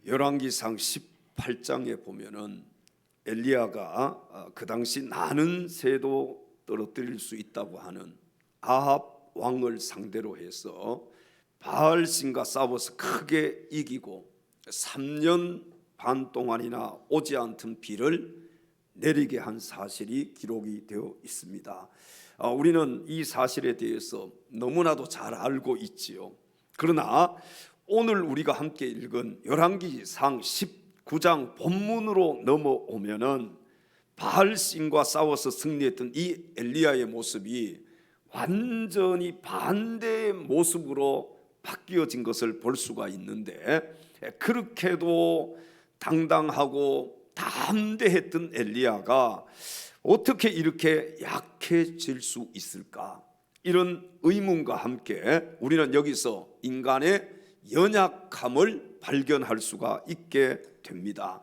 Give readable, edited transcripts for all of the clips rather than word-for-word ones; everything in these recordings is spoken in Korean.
열왕기상 18장에 보면은 엘리야가 그 당시 나는 새도 떨어뜨릴 수 있다고 하는 아합 왕을 상대로 해서 바알신과 싸워서 크게 이기고 3년 반 동안이나 오지 않던 비를 내리게 한 사실이 기록이 되어 있습니다. 우리는 이 사실에 대해서 너무나도 잘 알고 있지요. 그러나 오늘 우리가 함께 읽은 열왕기상 19장 본문으로 넘어오면은 바알신과 싸워서 승리했던 이 엘리야의 모습이 완전히 반대의 모습으로 바뀌어진 것을 볼 수가 있는데, 그렇게도 당당하고 담대했던 엘리야가 어떻게 이렇게 약해질 수 있을까? 이런 의문과 함께 우리는 여기서 인간의 연약함을 발견할 수가 있게 됩니다.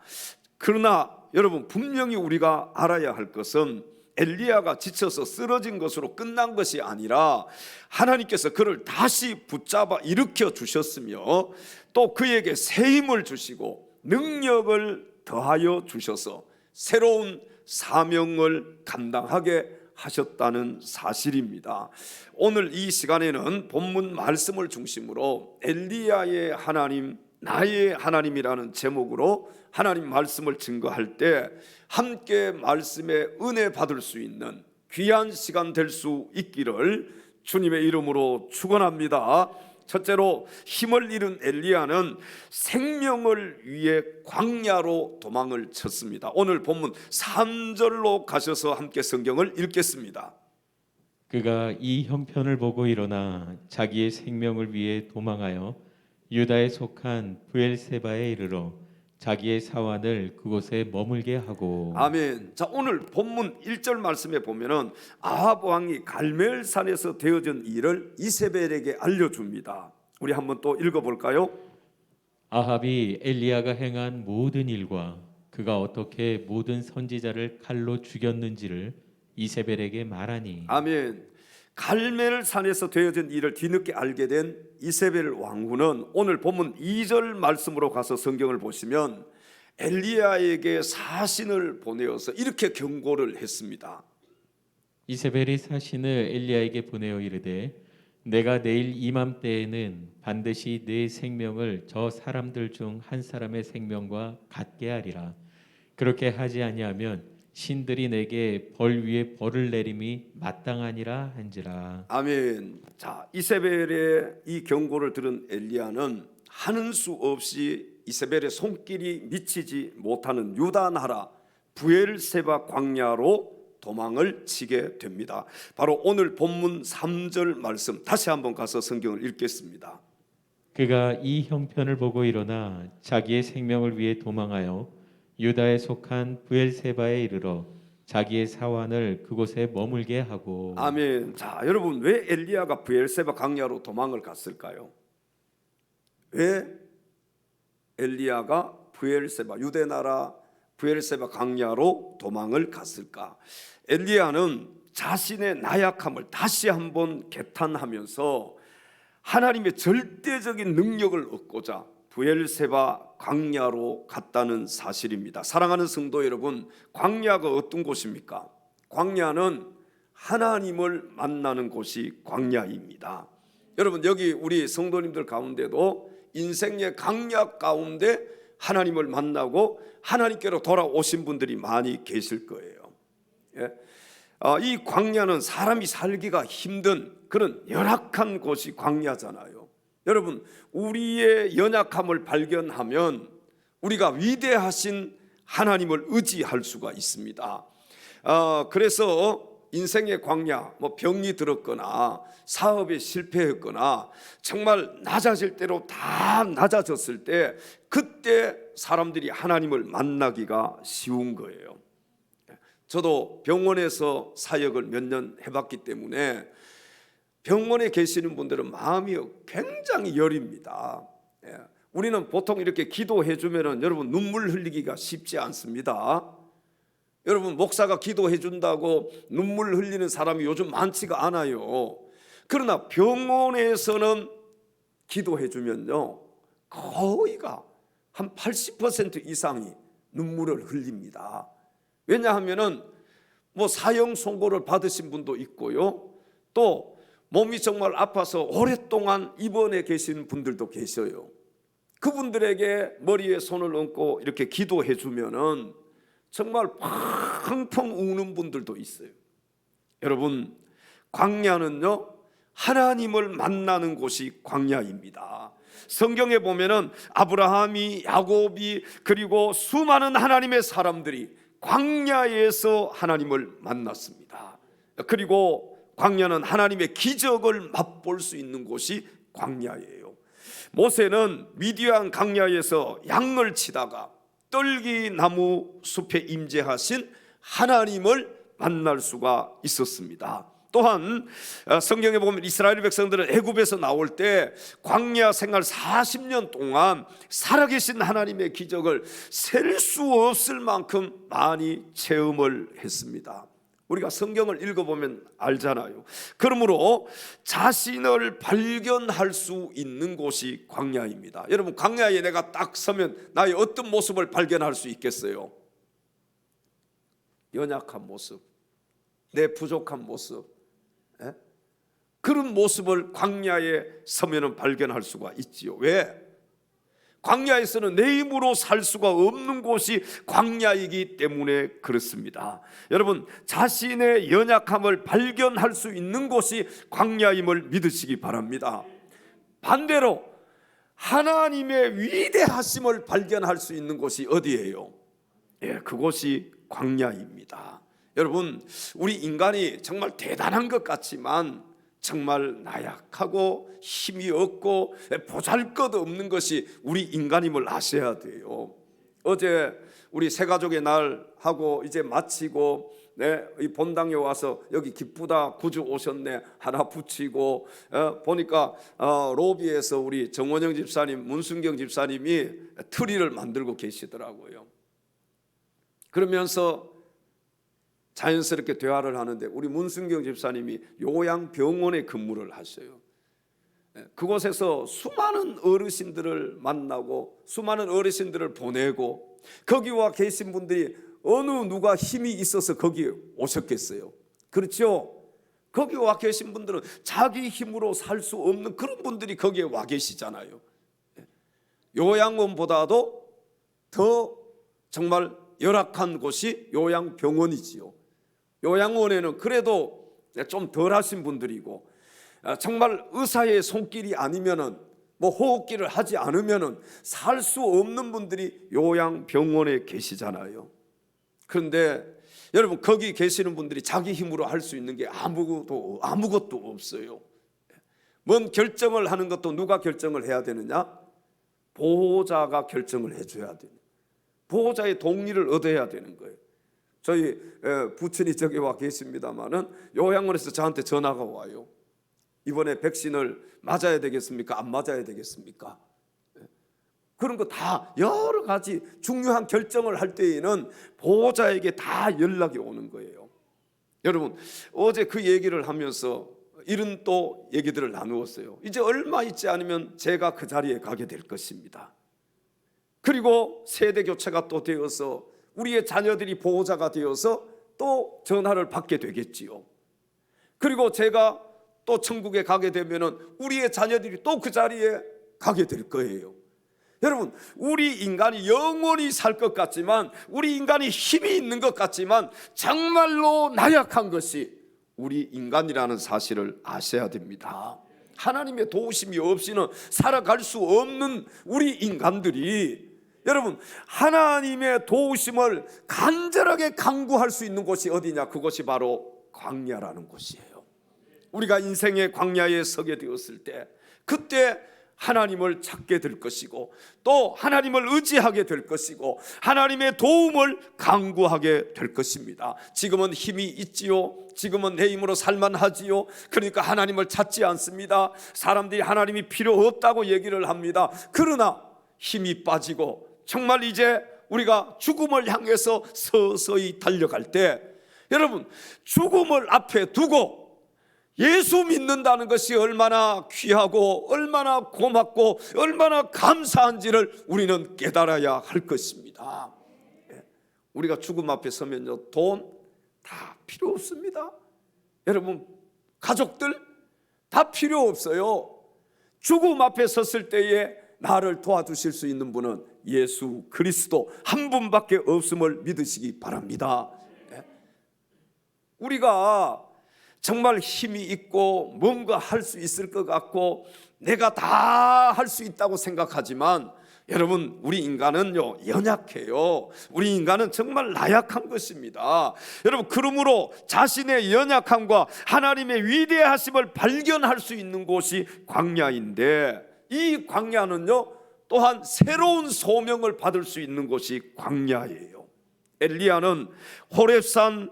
그러나 여러분, 분명히 우리가 알아야 할 것은 엘리야가 지쳐서 쓰러진 것으로 끝난 것이 아니라 하나님께서 그를 다시 붙잡아 일으켜 주셨으며 또 그에게 새 힘을 주시고 능력을 더하여 주셔서 새로운 사명을 감당하게 하셨다는 사실입니다. 오늘 이 시간에는 본문 말씀을 중심으로 엘리야의 하나님, 나의 하나님이라는 제목으로 하나님 말씀을 증거할 때 함께 말씀의 은혜 받을 수 있는 귀한 시간 될 수 있기를 주님의 이름으로 축원합니다. 첫째로, 힘을 잃은 엘리야는 생명을 위해 광야로 도망을 쳤습니다. 오늘 본문 3절로 가셔서 함께 성경을 읽겠습니다. 그가 이 형편을 보고 일어나 자기의 생명을 위해 도망하여 유다에 속한 브엘세바에 이르러 자기의 사환을 그곳에 머물게 하고. 아멘. 자, 오늘 본문 1절 말씀에 보면은 아합 왕이 갈멜산에서 되어진 일을 이세벨에게 알려줍니다. 우리 한번 또 읽어볼까요? 아합이 엘리야가 행한 모든 일과 그가 어떻게 모든 선지자를 칼로 죽였는지를 이세벨에게 말하니. 아멘. 갈멜산에서 되어진 일을 뒤늦게 알게 된 이세벨 왕후는 오늘 본문 2절 말씀으로 가서 성경을 보시면 엘리야에게 사신을 보내어서 이렇게 경고를 했습니다. 이세벨이 사신을 엘리야에게 보내어 이르되 내가 내일 이맘때에는 반드시 네 생명을 저 사람들 중 한 사람의 생명과 같게 하리라. 그렇게 하지 아니하면 신들이 내게 벌 위에 벌을 내림이 마땅하니라 한지라. 아멘. 자, 이세벨의 이 경고를 들은 엘리야는 하는 수 없이 이세벨의 손길이 미치지 못하는 유다 나라 브엘세바 광야로 도망을 치게 됩니다. 바로 오늘 본문 3절 말씀 다시 한번 가서 성경을 읽겠습니다. 그가 이 형편을 보고 일어나 자기의 생명을 위해 도망하여 유다에 속한 브엘세바에 이르러 자기의 사환을 그곳에 머물게 하고. 아멘. 자, 여러분, 왜 엘리야가 브엘세바 광야로 도망을 갔을까요? 왜 엘리야가 브엘세바, 유대 나라 브엘세바 광야로 도망을 갔을까? 엘리야는 자신의 나약함을 다시 한번 개탄하면서 하나님의 절대적인 능력을 얻고자 브엘세바 광야로 갔다는 사실입니다. 사랑하는 성도 여러분, 광야가 어떤 곳입니까? 광야는 하나님을 만나는 곳이 광야입니다. 여러분, 여기 우리 성도님들 가운데도 인생의 광야 가운데 하나님을 만나고 하나님께로 돌아오신 분들이 많이 계실 거예요. 이 광야는 사람이 살기가 힘든 그런 열악한 곳이 광야잖아요. 여러분, 우리의 연약함을 발견하면 우리가 위대하신 하나님을 의지할 수가 있습니다. 그래서 인생의 광야, 병이 들었거나 사업에 실패했거나 정말 낮아질 대로 다 낮아졌을 때 그때 사람들이 하나님을 만나기가 쉬운 거예요. 저도 병원에서 사역을 몇 년 해봤기 때문에 병원에 계시는 분들은 마음이 굉장히 여립니다. 우리는 보통 이렇게 기도해 주면은 여러분 눈물 흘리기가 쉽지 않습니다. 여러분, 목사가 기도해 준다고 눈물 흘리는 사람이 요즘 많지가 않아요. 그러나 병원에서는 기도해 주면요 거의가 한 80% 이상이 눈물을 흘립니다. 왜냐하면은 뭐 사형 선고를 받으신 분도 있고요, 또 몸이 정말 아파서 오랫동안 입원해 계신 분들도 계셔요. 그분들에게 머리에 손을 얹고 이렇게 기도해 주면은 정말 펑펑 우는 분들도 있어요. 여러분, 광야는요, 하나님을 만나는 곳이 광야입니다. 성경에 보면은 아브라함이, 야곱이, 그리고 수많은 하나님의 사람들이 광야에서 하나님을 만났습니다. 그리고 광야는 하나님의 기적을 맛볼 수 있는 곳이 광야예요. 모세는 미디안 광야에서 양을 치다가 떨기나무 숲에 임재하신 하나님을 만날 수가 있었습니다. 또한 성경에 보면 이스라엘 백성들은 애굽에서 나올 때 광야 생활 40년 동안 살아계신 하나님의 기적을 셀 수 없을 만큼 많이 체험을 했습니다. 우리가 성경을 읽어보면 알잖아요. 그러므로 자신을 발견할 수 있는 곳이 광야입니다. 여러분, 광야에 내가 딱 서면 나의 어떤 모습을 발견할 수 있겠어요? 연약한 모습, 내 부족한 모습, 그런 모습을 광야에 서면은 발견할 수가 있지요. 왜? 광야에서는 내 힘으로 살 수가 없는 곳이 광야이기 때문에 그렇습니다. 여러분, 자신의 연약함을 발견할 수 있는 곳이 광야임을 믿으시기 바랍니다. 반대로 하나님의 위대하심을 발견할 수 있는 곳이 어디예요? 그곳이 광야입니다. 여러분, 우리 인간이 정말 대단한 것 같지만 정말 나약하고 힘이 없고 보잘것없는 것이 우리 인간임을 아셔야 돼요. 어제 우리 새가족의 날 하고 이제 마치고 이 본당에 와서 여기 기쁘다 구주 오셨네 하나 붙이고 보니까 로비에서 우리 정원영 집사님, 문순경 집사님이 트리를 만들고 계시더라고요. 그러면서 자연스럽게 대화를 하는데 우리 문순경 집사님이 요양병원에 근무를 하셔요. 그곳에서 수많은 어르신들을 만나고 수많은 어르신들을 보내고 거기와 계신 분들이 어느 누가 힘이 있어서 거기에 오셨겠어요? 그렇죠? 거기 와 계신 분들은 자기 힘으로 살 수 없는 그런 분들이 거기에 와 계시잖아요. 요양원보다도 더 정말 열악한 곳이 요양병원이지요. 요양원에는 그래도 좀 덜하신 분들이고 정말 의사의 손길이 아니면은 뭐 호흡기를 하지 않으면은 살 수 없는 분들이 요양병원에 계시잖아요. 그런데 여러분, 거기 계시는 분들이 자기 힘으로 할 수 있는 게 아무것도 없어요. 뭔 결정을 하는 것도 누가 결정을 해야 되느냐? 보호자가 결정을 해줘야 돼요. 보호자의 동의를 얻어야 되는 거예요. 저희 부친이 저기 와 계십니다마는 요양원에서 저한테 전화가 와요. 이번에 백신을 맞아야 되겠습니까? 안 맞아야 되겠습니까? 그런 거 다 여러 가지 중요한 결정을 할 때에는 보호자에게 다 연락이 오는 거예요. 여러분, 어제 그 얘기를 하면서 이런 또 얘기들을 나누었어요. 이제 얼마 있지 않으면 제가 그 자리에 가게 될 것입니다. 그리고 세대 교체가 또 되어서 우리의 자녀들이 보호자가 되어서 또 전화를 받게 되겠지요. 그리고 제가 또 천국에 가게 되면은 우리의 자녀들이 또 그 자리에 가게 될 거예요. 여러분, 우리 인간이 영원히 살 것 같지만, 우리 인간이 힘이 있는 것 같지만 정말로 나약한 것이 우리 인간이라는 사실을 아셔야 됩니다. 하나님의 도우심이 없이는 살아갈 수 없는 우리 인간들이, 여러분, 하나님의 도우심을 간절하게 간구할 수 있는 곳이 어디냐? 그곳이 바로 광야라는 곳이에요. 우리가 인생의 광야에 서게 되었을 때, 그때 하나님을 찾게 될 것이고, 또 하나님을 의지하게 될 것이고, 하나님의 도움을 간구하게 될 것입니다. 지금은 힘이 있지요. 지금은 내 힘으로 살만하지요. 그러니까 하나님을 찾지 않습니다. 사람들이 하나님이 필요 없다고 얘기를 합니다. 그러나 힘이 빠지고 정말 이제 우리가 죽음을 향해서 서서히 달려갈 때, 여러분, 죽음을 앞에 두고 예수 믿는다는 것이 얼마나 귀하고 얼마나 고맙고 얼마나 감사한지를 우리는 깨달아야 할 것입니다. 우리가 죽음 앞에 서면요, 돈 다 필요 없습니다. 여러분, 가족들 다 필요 없어요. 죽음 앞에 섰을 때에 나를 도와주실 수 있는 분은 예수 그리스도 한 분밖에 없음을 믿으시기 바랍니다. 우리가 정말 힘이 있고 뭔가 할 수 있을 것 같고 내가 다 할 수 있다고 생각하지만, 여러분, 우리 인간은요 연약해요. 우리 인간은 정말 나약한 것입니다. 여러분, 그러므로 자신의 연약함과 하나님의 위대하심을 발견할 수 있는 곳이 광야인데, 이 광야는요 또한 새로운 소명을 받을 수 있는 곳이 광야예요. 엘리야는 호렙산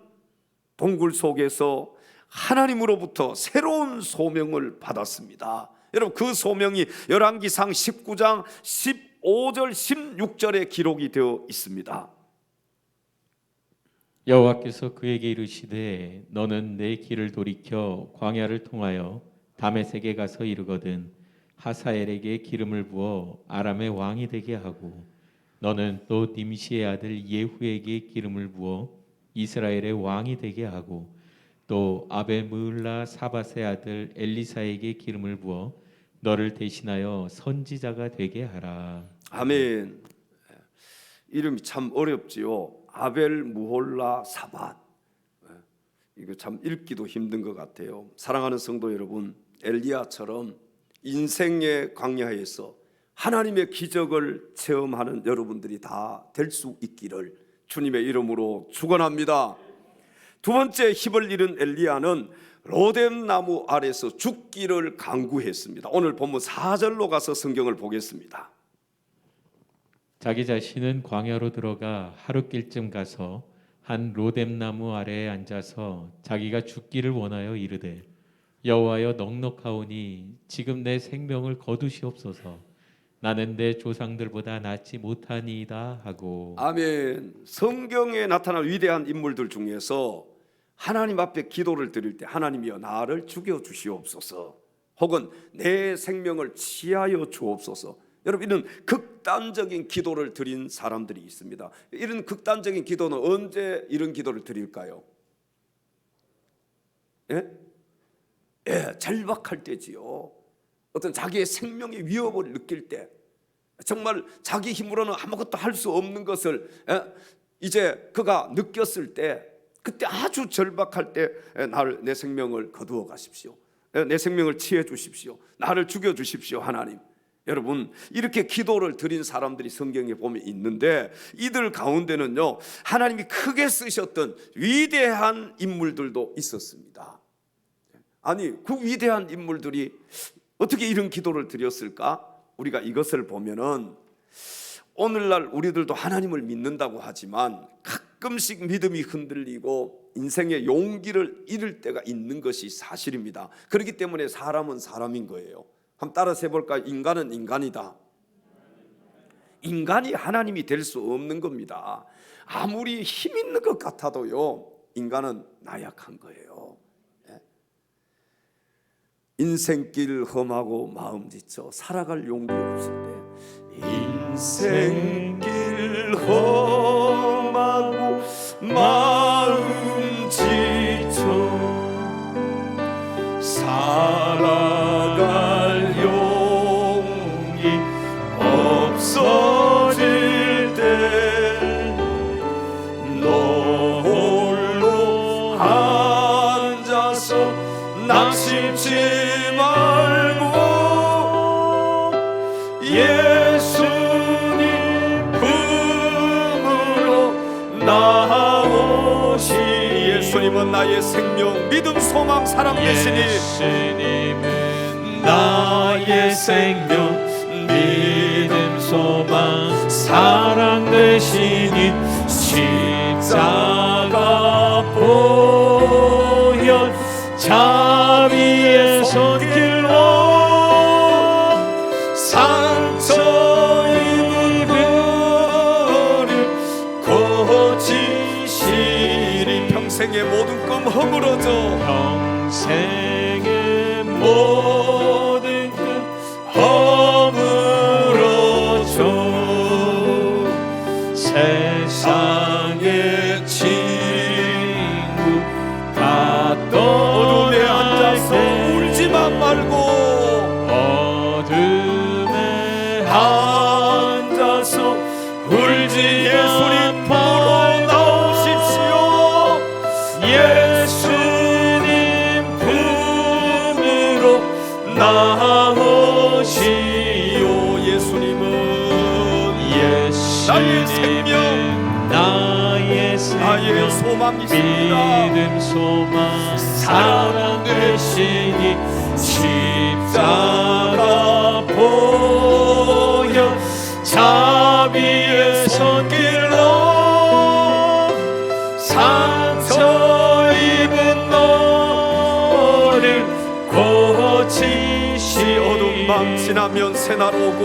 동굴 속에서 하나님으로부터 새로운 소명을 받았습니다. 여러분, 그 소명이 열왕기상 19장 15절 16절에 기록이 되어 있습니다. 여호와께서 그에게 이르시되 너는 내 길을 돌이켜 광야를 통하여 다메섹에 가서 이르거든 하사엘에게 기름을 부어 아람의 왕이 되게 하고 너는 또 님시의 아들 예후에게 기름을 부어 이스라엘의 왕이 되게 하고 또 아베므을라 사밧의 아들 엘리사에게 기름을 부어 너를 대신하여 선지자가 되게 하라. 아멘. 이름이 참 어렵지요. 아벨무홀라 사밧. 이거 참 읽기도 힘든 것 같아요. 사랑하는 성도 여러분, 엘리야처럼 인생의 광야에서 하나님의 기적을 체험하는 여러분들이 다 될 수 있기를 주님의 이름으로 축원합니다. 두 번째 힘을 잃은 엘리야는 로뎀 나무 아래서 죽기를 간구했습니다. 오늘 본문 4절로 가서 성경을 보겠습니다. 자기 자신은 광야로 들어가 하룻길쯤 가서 한 로뎀 나무 아래에 앉아서 자기가 죽기를 원하여 이르되 여호와여 넉넉하오니 지금 내 생명을 거두시옵소서. 나는 내 조상들보다 낫지 못하니이다 하고. 아멘. 성경에 나타난 위대한 인물들 중에서 하나님 앞에 기도를 드릴 때 하나님이여 나를 죽여 주시옵소서, 혹은 내 생명을 취하여 주옵소서. 여러분, 이런 극단적인 기도를 드린 사람들이 있습니다. 이런 극단적인 기도는 언제 이런 기도를 드릴까요? 절박할 때지요. 어떤 자기의 생명의 위협을 느낄 때, 정말 자기 힘으로는 아무것도 할 수 없는 것을 이제 그가 느꼈을 때, 그때 아주 절박할 때 내 생명을 거두어 가십시오, 내 생명을 취해 주십시오, 나를 죽여 주십시오 하나님. 여러분, 이렇게 기도를 드린 사람들이 성경에 보면 있는데, 이들 가운데는요 하나님이 크게 쓰셨던 위대한 인물들도 있었습니다. 아니, 그 위대한 인물들이 어떻게 이런 기도를 드렸을까? 우리가 이것을 보면은 오늘날 우리들도 하나님을 믿는다고 하지만 가끔씩 믿음이 흔들리고 인생의 용기를 잃을 때가 있는 것이 사실입니다. 그렇기 때문에 사람은 사람인 거예요. 한번 따라서 해볼까요? 인간은 인간이다. 인간이 하나님이 될 수 없는 겁니다. 아무리 힘 있는 것 같아도요 인간은 나약한 거예요. 인생길 험하고 마음 지쳐 살아갈 용기 없을 때, 인생길 험하고 마음 지쳐 살아갈 용기 없어질 때 너 홀로 앉아서 낙심치 말고 예수님 품으로 나오시. 예수님은 나의 생명, 믿음, 소망, 사랑 되시니, 예수님은 나의 생명, 믿음, 소망, 사랑 되시니 십자가 보혈 자비의 손길로 상처 입은 우리를 고치시리. 평생의 모든 꿈 허물어져, 인생의 모든 그 허물어 줘 세상의 친구 다 어둠에 떠날 앉아서 때 울지만 말고 어둠에 앉아서 예수님 울지만 품으로 나오십시오. 예수님 품으로 나오시오. 예수님은 나의 나의 소망이십니다. 믿음 소망 사랑 되시니 십자가 보혈 자비의 손길로 상처 입은 너를 고치시. 어둠 밤 지나면 새날 오고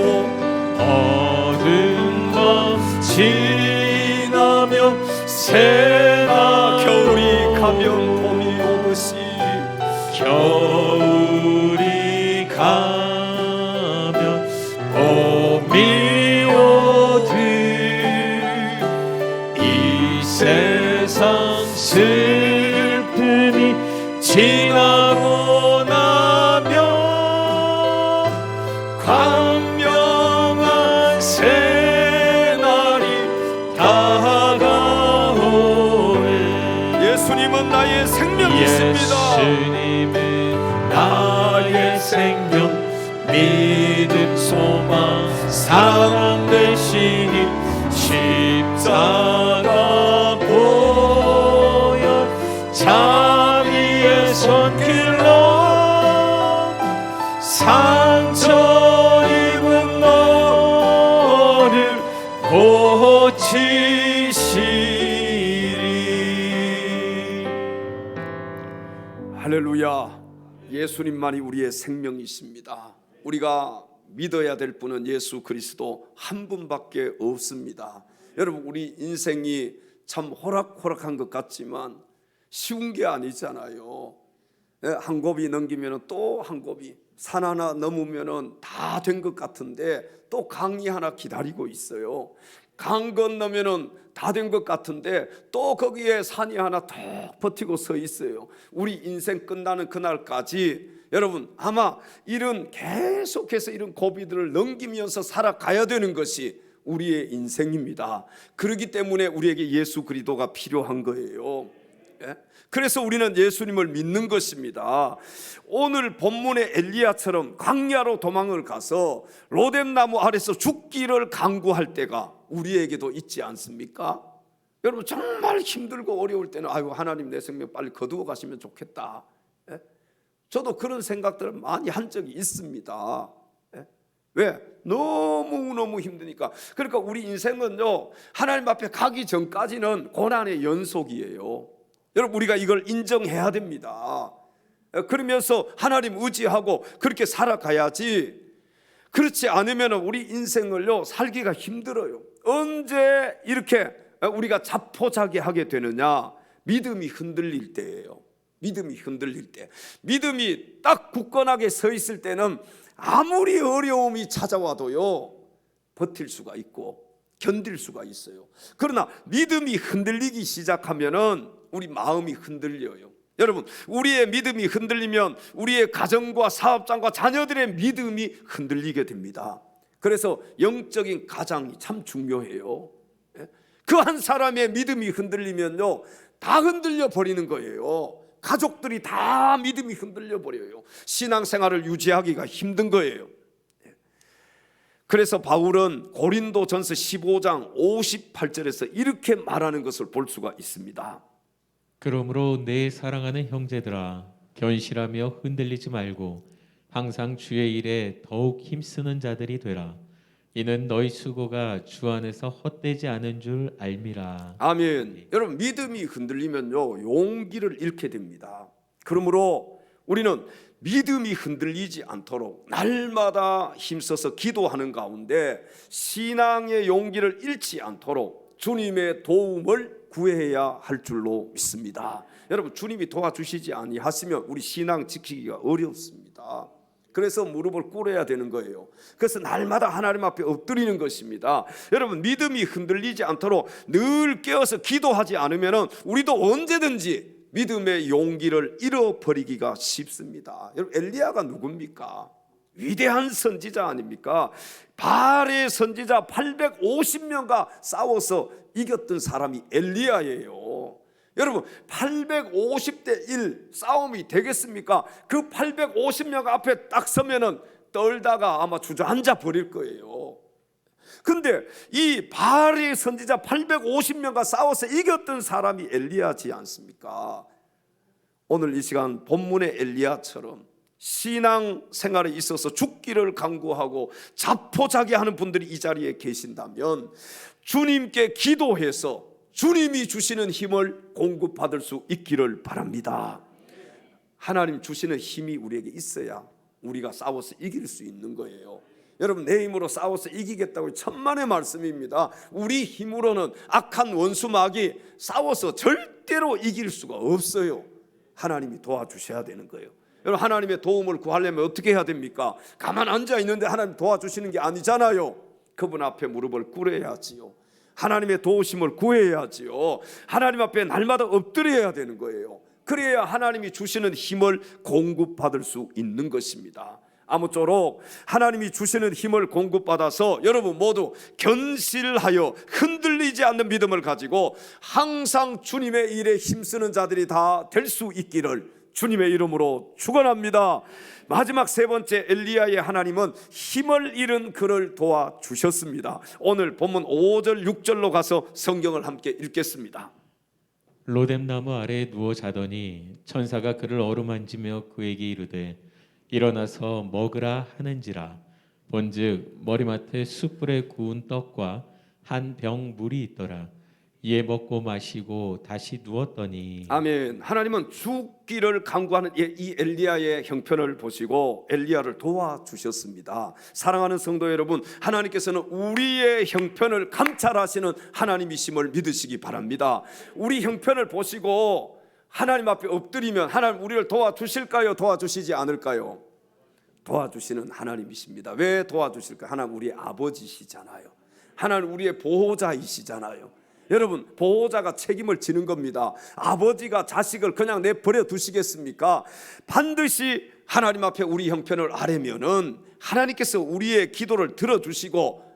어둠 밤 지나면 새나 겨울이 가면 봄이 오듯이 겨울이 가면 봄이 오듯 이 세상 슬픔이 지나고 나면 광명한 새날이 다가오네. 예수님은 나의 생명이십니다. 예수님은 나의 생명 믿음 소망 사랑 되시니 십자가 보혈 자비의 손길로 상처 입은 너를 고치시리. 할렐루야. 예수님만이 우리의 생명이십니다. 우리가 믿어야 될 분은 예수 그리스도 한 분밖에 없습니다. 여러분, 우리 인생이 참 호락호락한 것 같지만 쉬운 게 아니잖아요. 한 곱이 넘기면 또 한 곱이, 산 하나 넘으면 다 된 것 같은데 또 강이 하나 기다리고 있어요. 강 건너면 다 된 것 같은데 또 거기에 산이 하나 더 버티고 서 있어요. 우리 인생 끝나는 그날까지 여러분 아마 이런 계속해서 이런 고비들을 넘기면서 살아가야 되는 것이 우리의 인생입니다. 그렇기 때문에 우리에게 예수 그리스도가 필요한 거예요. 그래서 우리는 예수님을 믿는 것입니다. 오늘 본문의 엘리야처럼 광야로 도망을 가서 로뎀나무 아래서 죽기를 간구할 때가 우리에게도 있지 않습니까? 여러분 정말 힘들고 어려울 때는 아이고 하나님 내 생명 빨리 거두어 가시면 좋겠다. 저도 그런 생각들을 많이 한 적이 있습니다. 왜? 너무너무 힘드니까. 그러니까 우리 인생은요 하나님 앞에 가기 전까지는 고난의 연속이에요. 여러분 우리가 이걸 인정해야 됩니다. 그러면서 하나님 의지하고 그렇게 살아가야지. 그렇지 않으면 우리 인생을요 살기가 힘들어요. 언제 이렇게 우리가 자포자기하게 되느냐? 믿음이 흔들릴 때예요. 믿음이 흔들릴 때, 믿음이 딱 굳건하게 서 있을 때는 아무리 어려움이 찾아와도요 버틸 수가 있고 견딜 수가 있어요. 그러나 믿음이 흔들리기 시작하면은 우리 마음이 흔들려요. 여러분 우리의 믿음이 흔들리면 우리의 가정과 사업장과 자녀들의 믿음이 흔들리게 됩니다. 그래서 영적인 가장이 참 중요해요. 그 한 사람의 믿음이 흔들리면요 다 흔들려 버리는 거예요. 가족들이 다 믿음이 흔들려 버려요. 신앙생활을 유지하기가 힘든 거예요. 그래서 바울은 고린도전서 15장 58절에서 이렇게 말하는 것을 볼 수가 있습니다. 그러므로 내 사랑하는 형제들아 견실하며 흔들리지 말고 항상 주의 일에 더욱 힘쓰는 자들이 되라. 이는 너희 수고가 주 안에서 헛되지 않은 줄 알미라. 아멘. 여러분 믿음이 흔들리면요 용기를 잃게 됩니다. 그러므로 우리는 믿음이 흔들리지 않도록 날마다 힘써서 기도하는 가운데 신앙의 용기를 잃지 않도록 주님의 도움을 구해야 할 줄로 믿습니다. 여러분, 주님이 도와주시지 아니하시면 우리 신앙 지키기가 어렵습니다. 그래서 무릎을 꿇어야 되는 거예요. 그래서 날마다 하나님 앞에 엎드리는 것입니다. 여러분, 믿음이 흔들리지 않도록 늘 깨어서 기도하지 않으면 우리도 언제든지 믿음의 용기를 잃어버리기가 쉽습니다. 여러분, 엘리야가 누굽니까? 위대한 선지자 아닙니까? 바알의 선지자 850명과 싸워서 이겼던 사람이 엘리야예요. 여러분, 850대 1 싸움이 되겠습니까? 그 850명 앞에 딱 서면은 떨다가 아마 주저앉아 버릴 거예요. 근데 이 바알의 선지자 850명과 싸워서 이겼던 사람이 엘리야지 않습니까? 오늘 이 시간 본문의 엘리야처럼 신앙 생활에 있어서 죽기를 강구하고 자포자기하는 분들이 이 자리에 계신다면 주님께 기도해서 주님이 주시는 힘을 공급받을 수 있기를 바랍니다. 하나님 주시는 힘이 우리에게 있어야 우리가 싸워서 이길 수 있는 거예요. 여러분, 내 힘으로 싸워서 이기겠다고 천만의 말씀입니다. 우리 힘으로는 악한 원수 마귀 싸워서 절대로 이길 수가 없어요. 하나님이 도와주셔야 되는 거예요. 여러분, 하나님의 도움을 구하려면 어떻게 해야 됩니까? 가만 앉아 있는데 하나님 도와주시는 게 아니잖아요. 그분 앞에 무릎을 꿇어야지요. 하나님의 도우심을 구해야지요. 하나님 앞에 날마다 엎드려야 되는 거예요. 그래야 하나님이 주시는 힘을 공급받을 수 있는 것입니다. 아무쪼록 하나님이 주시는 힘을 공급받아서 여러분 모두 견실하여 흔들리지 않는 믿음을 가지고 항상 주님의 일에 힘쓰는 자들이 다 될 수 있기를 주님의 이름으로 축원합니다. 마지막 세 번째, 엘리야의 하나님은 힘을 잃은 그를 도와주셨습니다. 오늘 본문 5절 6절로 가서 성경을 함께 읽겠습니다. 로뎀나무 아래에 누워 자더니 천사가 그를 어루만지며 그에게 이르되 일어나서 먹으라 하는지라. 본즉 머리맡에 숯불에 구운 떡과 한 병 물이 있더라. 이에 먹고 마시고 다시 누웠더니. 아멘. 하나님은 죽기를 강구하는 이 엘리야의 형편을 보시고 엘리야를 도와주셨습니다. 사랑하는 성도 여러분, 하나님께서는 우리의 형편을 감찰하시는 하나님이심을 믿으시기 바랍니다. 우리 형편을 보시고 하나님 앞에 엎드리면 하나님 우리를 도와주실까요? 도와주시지 않을까요? 도와주시는 하나님이십니다. 왜 도와주실까요? 하나님 우리의 아버지시잖아요. 하나님 우리의 보호자이시잖아요. 여러분, 보호자가 책임을 지는 겁니다. 아버지가 자식을 그냥 내버려 두시겠습니까? 반드시 하나님 앞에 우리 형편을 아뢰면은 하나님께서 우리의 기도를 들어주시고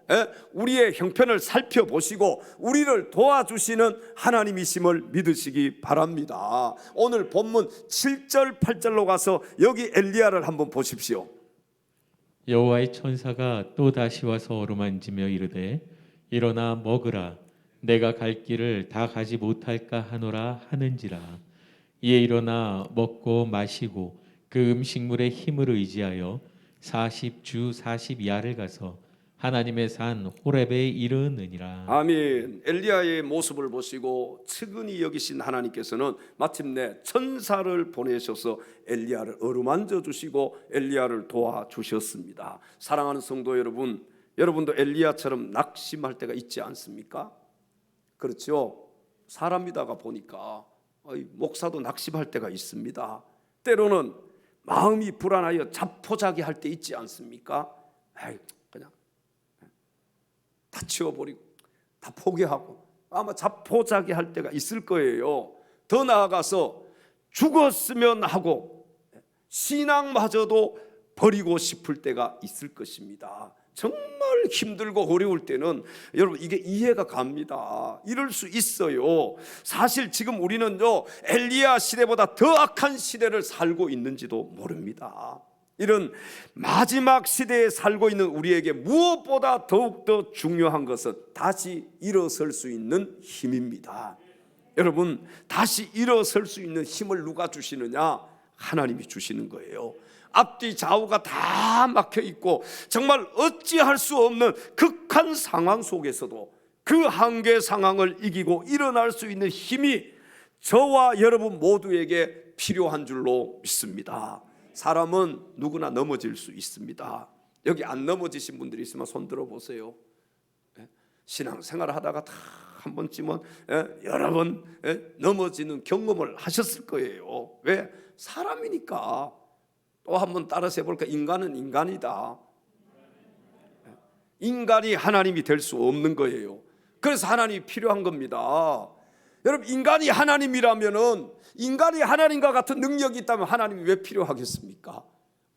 우리의 형편을 살펴보시고 우리를 도와주시는 하나님이심을 믿으시기 바랍니다. 오늘 본문 7절 8절로 가서 여기 엘리야를 한번 보십시오. 여호와의 천사가 또 다시 와서 어루만지며 이르되 일어나 먹으라. 내가 갈 길을 다 가지 못할까 하노라 하는지라. 이에 일어나 먹고 마시고 그 음식물의 힘을 의지하여 40주 40야를 가서 하나님의 산 호렙에 이르느니라. 아멘. 엘리야의 모습을 보시고 측은히 여기신 하나님께서는 마침내 천사를 보내셔서 엘리야를 어루만져 주시고 엘리야를 도와주셨습니다. 사랑하는 성도 여러분, 여러분도 엘리야처럼 낙심할 때가 있지 않습니까? 그렇죠. 사람이다가 보니까 목사도 낙심할 때가 있습니다. 때로는 마음이 불안하여 자포자기할 때 있지 않습니까? 그냥 다 치워버리고 다 포기하고 아마 자포자기할 때가 있을 거예요. 더 나아가서 죽었으면 하고 신앙마저도 버리고 싶을 때가 있을 것입니다. 정말 힘들고 어려울 때는 여러분 이게 이해가 갑니다. 이럴 수 있어요. 사실 지금 우리는요 엘리야 시대보다 더 악한 시대를 살고 있는지도 모릅니다. 이런 마지막 시대에 살고 있는 우리에게 무엇보다 더욱더 중요한 것은 다시 일어설 수 있는 힘입니다. 여러분, 다시 일어설 수 있는 힘을 누가 주시느냐? 하나님이 주시는 거예요. 앞뒤 좌우가 다 막혀 있고 정말 어찌할 수 없는 극한 상황 속에서도 그 한계 상황을 이기고 일어날 수 있는 힘이 저와 여러분 모두에게 필요한 줄로 믿습니다. 사람은 누구나 넘어질 수 있습니다. 여기 안 넘어지신 분들이 있으면 손 들어 보세요. 신앙생활을 하다가 다 한 번쯤은 여러 번 넘어지는 경험을 하셨을 거예요. 왜? 사람이니까. 또 한번 따라서 해볼까? 인간은 인간이다. 인간이 하나님이 될 수 없는 거예요. 그래서 하나님이 필요한 겁니다. 여러분, 인간이 하나님이라면은, 인간이 하나님과 같은 능력이 있다면 하나님이 왜 필요하겠습니까?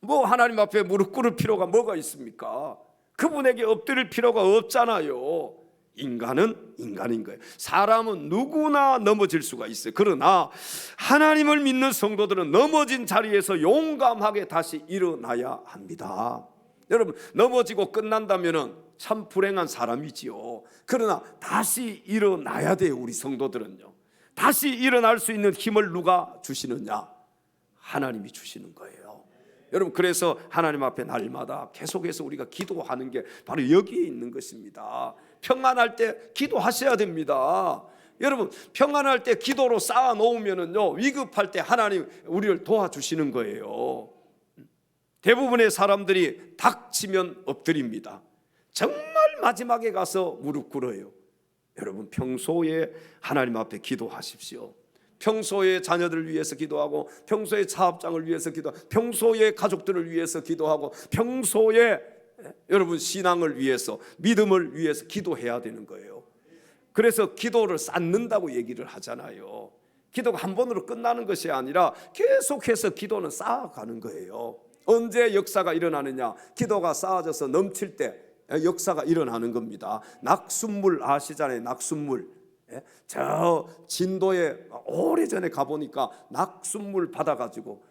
뭐 하나님 앞에 무릎 꿇을 필요가 뭐가 있습니까? 그분에게 엎드릴 필요가 없잖아요. 인간은 인간인 거예요. 사람은 누구나 넘어질 수가 있어요. 그러나 하나님을 믿는 성도들은 넘어진 자리에서 용감하게 다시 일어나야 합니다. 여러분, 넘어지고 끝난다면 참 불행한 사람이지요. 그러나 다시 일어나야 돼요. 우리 성도들은요. 다시 일어날 수 있는 힘을 누가 주시느냐? 하나님이 주시는 거예요. 여러분, 그래서 하나님 앞에 날마다 계속해서 우리가 기도하는 게 바로 여기에 있는 것입니다. 평안할 때 기도하셔야 됩니다. 여러분, 평안할 때 기도로 쌓아 놓으면은요, 위급할 때 하나님 우리를 도와주시는 거예요. 대부분의 사람들이 닥치면 엎드립니다. 정말 마지막에 가서 무릎 꿇어요. 여러분, 평소에 하나님 앞에 기도하십시오. 평소에 자녀들을 위해서 기도하고, 평소에 사업장을 위해서 기도하고, 평소에 가족들을 위해서 기도하고, 평소에 여러분 신앙을 위해서, 믿음을 위해서 기도해야 되는 거예요. 그래서 기도를 쌓는다고 얘기를 하잖아요. 기도가 한 번으로 끝나는 것이 아니라 계속해서 기도는 쌓아가는 거예요. 언제 역사가 일어나느냐? 기도가 쌓아져서 넘칠 때 역사가 일어나는 겁니다. 낙숫물 아시잖아요. 낙숫물. 저 진도에 오래전에 가보니까 낙숫물 받아가지고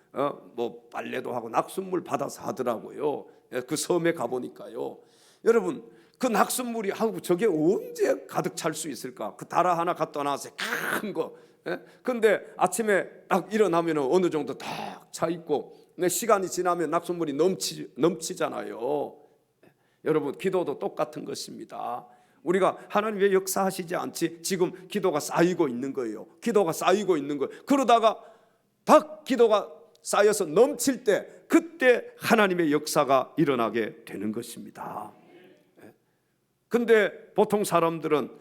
뭐 빨래도 하고 낙숫물 받아서 하더라고요. 그 섬에 가보니까요. 여러분, 그 낙숫물이 하고 저게 언제 가득 찰 수 있을까? 그 다라 하나 갖다 놨어요. 큰 거. 근데 아침에 딱 일어나면 어느 정도 딱 차 있고, 근데 시간이 지나면 낙숫물이 넘치잖아요. 여러분, 기도도 똑같은 것입니다. 우리가 하나님 왜 역사하시지 않지? 지금 기도가 쌓이고 있는 거예요. 기도가 쌓이고 있는 거예요. 그러다가 딱 기도가 쌓여서 넘칠 때, 그때 하나님의 역사가 일어나게 되는 것입니다. 근데 보통 사람들은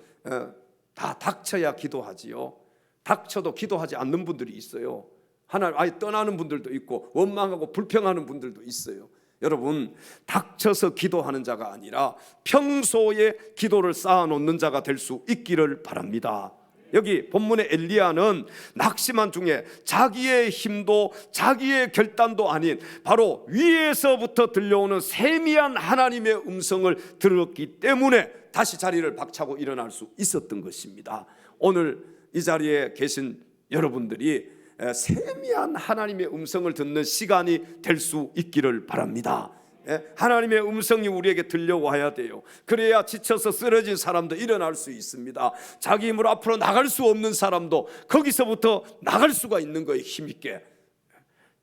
다 닥쳐야 기도하지요. 닥쳐도 기도하지 않는 분들이 있어요. 하나님 아예 떠나는 분들도 있고, 원망하고 불평하는 분들도 있어요. 여러분, 닥쳐서 기도하는 자가 아니라 평소에 기도를 쌓아놓는 자가 될 수 있기를 바랍니다. 여기 본문의 엘리야는 낙심한 중에 자기의 힘도 자기의 결단도 아닌 바로 위에서부터 들려오는 세미한 하나님의 음성을 들었기 때문에 다시 자리를 박차고 일어날 수 있었던 것입니다. 오늘 이 자리에 계신 여러분들이 세미한 하나님의 음성을 듣는 시간이 될 수 있기를 바랍니다. 하나님의 음성이 우리에게 들려와야 돼요. 그래야 지쳐서 쓰러진 사람도 일어날 수 있습니다. 자기 힘으로 앞으로 나갈 수 없는 사람도 거기서부터 나갈 수가 있는 거예요. 힘있게.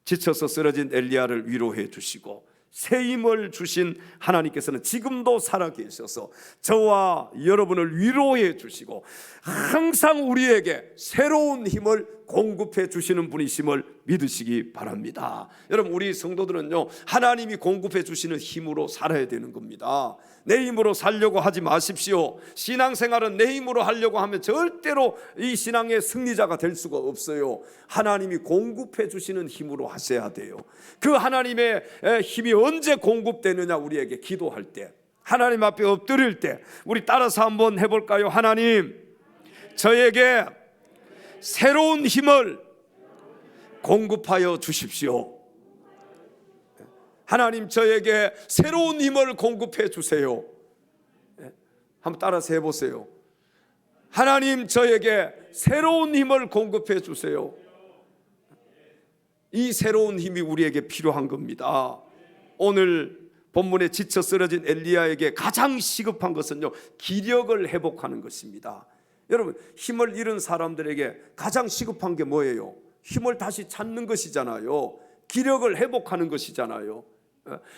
지쳐서 쓰러진 엘리야를 위로해 주시고, 새 힘을 주신 하나님께서는 지금도 살아계셔서 저와 여러분을 위로해 주시고 항상 우리에게 새로운 힘을 공급해 주시는 분이심을 믿으시기 바랍니다. 여러분, 우리 성도들은요, 하나님이 공급해 주시는 힘으로 살아야 되는 겁니다. 내 힘으로 살려고 하지 마십시오. 신앙생활은 내 힘으로 하려고 하면 절대로 이 신앙의 승리자가 될 수가 없어요. 하나님이 공급해 주시는 힘으로 하셔야 돼요. 그 하나님의 힘이 언제 공급되느냐? 우리에게 기도할 때, 하나님 앞에 엎드릴 때. 우리 따라서 한번 해볼까요? 하나님, 저에게 새로운 힘을 공급하여 주십시오. 하나님, 저에게 새로운 힘을 공급해 주세요. 한번 따라서 해보세요. 하나님, 저에게 새로운 힘을 공급해 주세요. 이 새로운 힘이 우리에게 필요한 겁니다. 오늘 본문에 지쳐 쓰러진 엘리야에게 가장 시급한 것은요, 기력을 회복하는 것입니다. 여러분, 힘을 잃은 사람들에게 가장 시급한 게 뭐예요? 힘을 다시 찾는 것이잖아요. 기력을 회복하는 것이잖아요.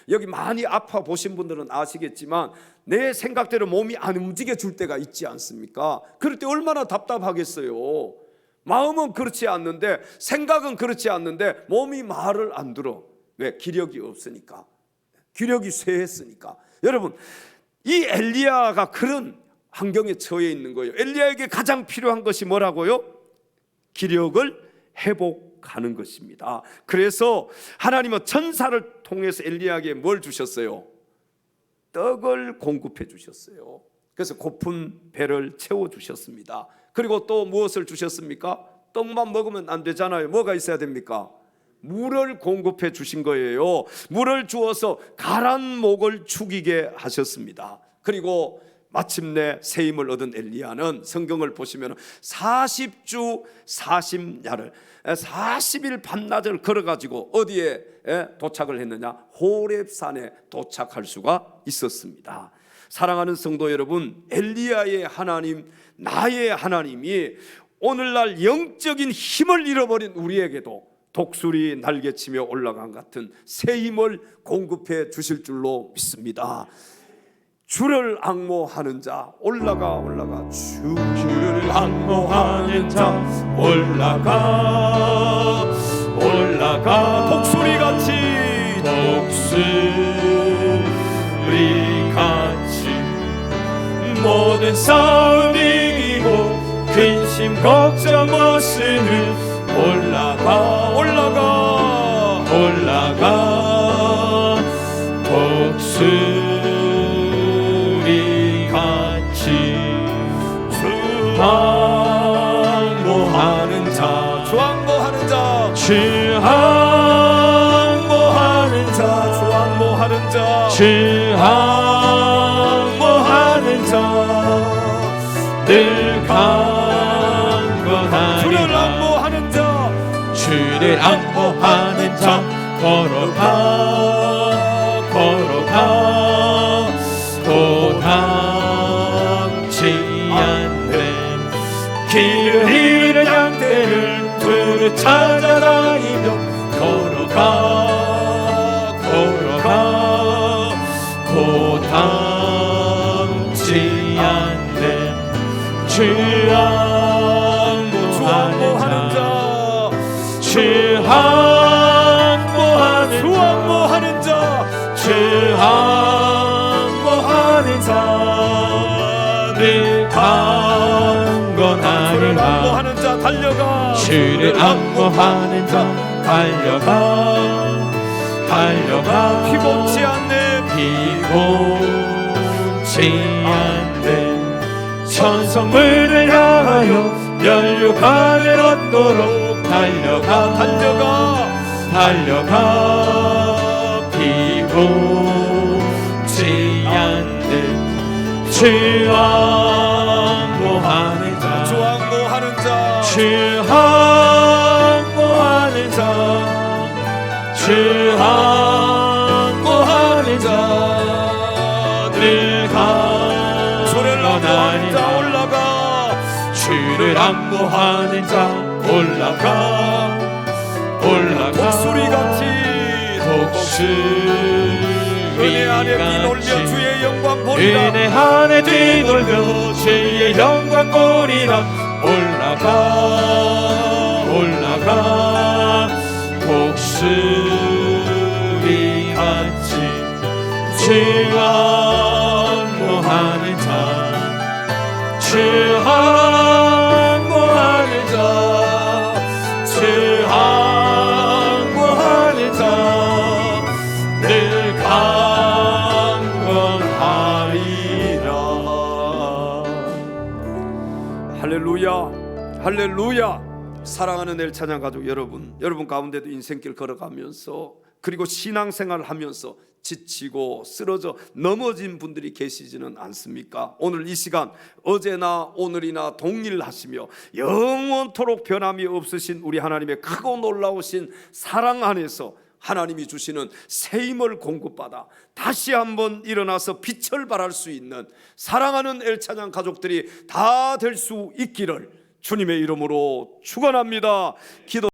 여기 많이 아파 보신 분들은 아시겠지만 내 생각대로 몸이 안 움직여줄 때가 있지 않습니까? 그럴 때 얼마나 답답하겠어요. 마음은 그렇지 않는데, 생각은 그렇지 않는데 몸이 말을 안 들어. 왜? 기력이 없으니까. 기력이 쇠했으니까. 여러분, 이 엘리야가 그런 환경에 처해 있는 거예요. 엘리야에게 가장 필요한 것이 뭐라고요? 기력을 회복하는 것입니다. 그래서 하나님은 천사를 통해서 엘리야에게 뭘 주셨어요? 떡을 공급해 주셨어요. 그래서 고픈 배를 채워 주셨습니다. 그리고 또 무엇을 주셨습니까? 떡만 먹으면 안 되잖아요. 뭐가 있어야 됩니까? 물을 공급해 주신 거예요. 물을 주어서 가란 목을 죽이게 하셨습니다. 그리고 마침내 새 힘을 얻은 엘리야는 성경을 보시면 40주 40야를 40일 밤낮을 걸어가지고 어디에 도착을 했느냐? 호렙산에 도착할 수가 있었습니다. 사랑하는 성도 여러분, 엘리야의 하나님, 나의 하나님이 오늘날 영적인 힘을 잃어버린 우리에게도 독수리 날개치며 올라간 같은 새 힘을 공급해 주실 줄로 믿습니다. 주를 앙모하는 자 올라가 주를 앙모하는 자 올라가 독수리같이 모든 싸움 이기고 근심 걱정 없으니 올라가 독수리같이 주 앙모하는 자 주 앙모하는 자 주 앙모하는 자 늘 강건하리라. 주를 앙모하는 자 걸어가 도당치 않네. 길을 잃은 양떼를 두루 찾아다니며 걸어가 도당치 않네. 주 앙모하는 자 주 앙모하는 자 늘 강건하리라. 주를 앙모하는 자 달려가 피곤치 않네. 천성물을 향하여 연료관을 얻도록 달려가 피곤치 않네. 주 앙모하는 자 늘 강건하리라. 주를 앙모하는 자 올라가 독수리같이 은혜 안에 뛰놀며 주의 영광 보리라. 올라가 독수리같이 주 앙모하는 자 늘 강건하리라. 할렐루야. 사랑하는 엘찬양 가족 여러분 가운데도 인생길 걸어가면서 그리고 신앙생활을 하면서 지치고 쓰러져 넘어진 분들이 계시지는 않습니까? 오늘 이 시간 어제나 오늘이나 동일하시며 영원토록 변함이 없으신 우리 하나님의 크고 놀라우신 사랑 안에서 하나님이 주시는 새 힘을 공급받아 다시 한번 일어나서 빛을 발할 수 있는 사랑하는 엘찬양 가족들이 다 될 수 있기를 주님의 이름으로 축원합니다. 기도